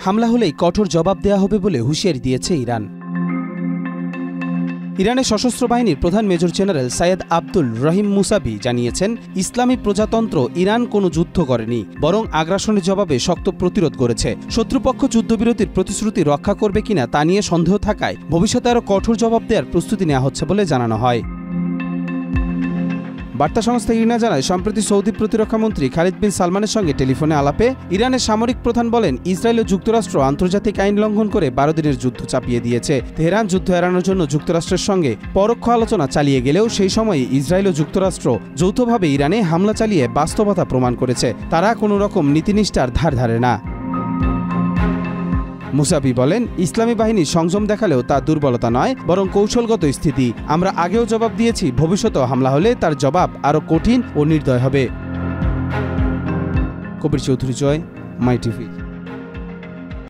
হামলা হলেই কঠোর জবাব দেয়া হবে বলে হুঁশিয়ারি দিয়েছে ইরান। ইরানের সশস্ত্র বাহিনীর প্রধান মেজর জেনারেল সাইয়েদ আব্দুল রহিম মুসাবি জানিয়েছেন, ইসলামী প্রজাতন্ত্র ইরান কোনো যুদ্ধ করেনি, বরং আগ্রাসনের জবাবে শক্ত প্রতিরোধ করেছে। শত্রুপক্ষ যুদ্ধবিরতির প্রতিশ্রুতি রক্ষা করবে কিনা তা নিয়ে সন্দেহ থাকায় ভবিষ্যতে আরও কঠোর জবাব দেওয়ার প্রস্তুতি নেওয়া হচ্ছে বলে জানানো হয়। বার্তা সংস্থা ইরনা জানায়, সম্প্রতি সৌদি প্রতিরক্ষামন্ত্রী খালিদ বিন সালমানের সঙ্গে টেলিফোনে আলাপে ইরানের সামরিক প্রধান বলেন, ইসরায়েল ও যুক্তরাষ্ট্র আন্তর্জাতিক আইন লঙ্ঘন করে 12 দিনের যুদ্ধ চাপিয়ে দিয়েছে। তেহরান যুদ্ধ এড়ানোর জন্য যুক্তরাষ্ট্রের সঙ্গে পরোক্ষ আলোচনা চালিয়ে গেলেও সেই সময়ে ইসরায়েল ও যুক্তরাষ্ট্র যৌথভাবে ইরানে হামলা চালিয়ে বাস্তবতা প্রমাণ করেছে তারা কোনো রকম নীতিনিষ্ঠার ধার ধারে না। মুসাবি বলেন, ইসলামী বাহিনী সংযম দেখালেও তা দুর্বলতা নয়, বরং কৌশলগত স্থিতি। আমরা আগেও জবাব দিয়েছি, ভবিষ্যতেও হামলা হলে তার জবাব আরও কঠিন ও নির্দয় হবে। কবির চৌধুরী জয়, মাই টিভি।